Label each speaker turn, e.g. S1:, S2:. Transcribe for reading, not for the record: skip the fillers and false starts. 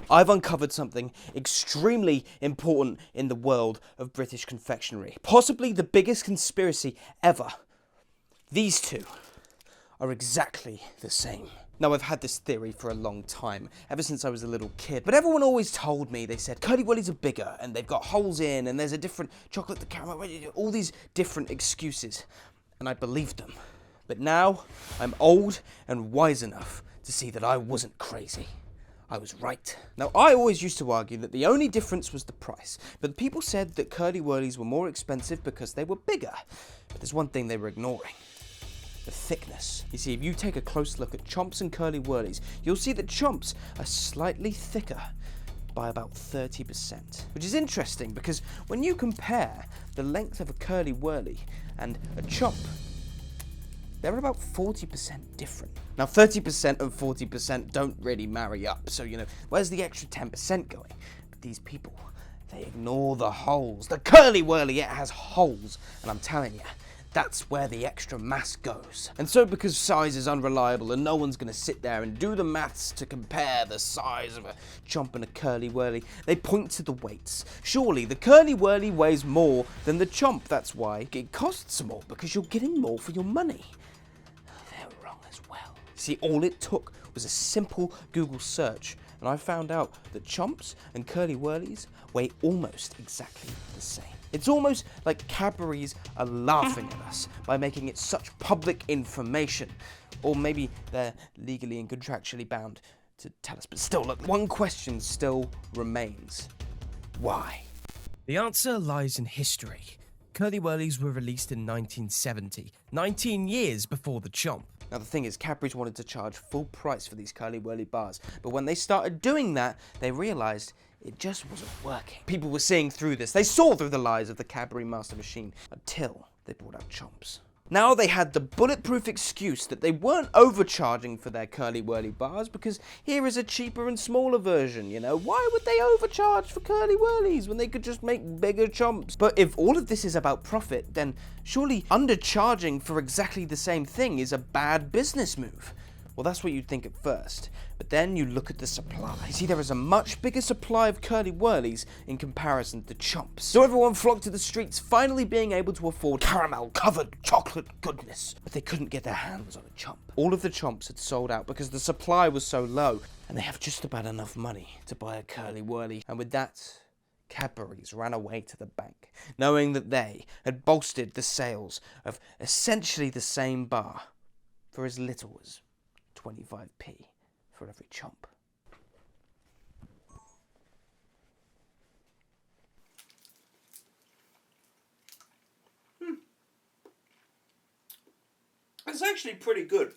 S1: I've uncovered something extremely important in the world of British confectionery. Possibly the biggest conspiracy ever. These two are exactly the same. Now, I've had this theory for a long time, ever since I was a little kid, but everyone always told me, they said, Curly Willies are bigger, and they've got holes in, and there's a different chocolate to caramel, all these different excuses, and I believed them. But now, I'm old and wise enough to see that I wasn't crazy. I was right. Now, I always used to argue that the only difference was the price, but people said that Curly Wurlies were more expensive because they were bigger. But there's one thing they were ignoring. The thickness. You see, if you take a close look at Chomps and Curly Wurlies, you'll see that Chomps are slightly thicker by about 30%, which is interesting because when you compare the length of a Curly Wurly and a Chomp, they're about 40% different. Now, 30% and 40% don't really marry up, so, where's the extra 10% going? But these people, they ignore the holes. The Curly Wurly, it has holes, and I'm telling you, that's where the extra mass goes. And so because size is unreliable and no one's going to sit there and do the maths to compare the size of a Chomp and a Curly Wurly, they point to the weights. Surely the Curly Wurly weighs more than the Chomp. That's why it costs more, because you're getting more for your money. They're wrong as well. See, all it took was a simple Google search, and I found out that Chomps and Curly Wurlies weigh almost exactly the same. It's almost like Cadbury's are laughing at us by making it such public information. Or maybe they're legally and contractually bound to tell us. But still, look, one question still remains. Why?
S2: The answer lies in history. Curly Wurlies were released in 1970, 19 years before the Chomp.
S1: Now the thing is, Cadbury's wanted to charge full price for these Curly Wurly bars, but when they started doing that, they realised it just wasn't working. People were seeing through this. They saw through the lies of the Cadbury Master Machine until they brought out Chomps. Now they had the bulletproof excuse that they weren't overcharging for their Curly Wurly bars because here is a cheaper and smaller version, Why would they overcharge for Curly Wurlies when they could just make bigger Chomps? But if all of this is about profit, then surely undercharging for exactly the same thing is a bad business move. Well, that's what you'd think at first, but then you look at the supply. You see, there is a much bigger supply of Curly Wurlies in comparison to Chomps. So everyone flocked to the streets, finally being able to afford caramel-covered chocolate goodness. But they couldn't get their hands on a Chomp. All of the Chomps had sold out because the supply was so low, and they have just about enough money to buy a Curly Wurly. And with that, Cadbury's ran away to the bank, knowing that they had bolstered the sales of essentially the same bar for as little as 25p for every Chomp. It's actually pretty good.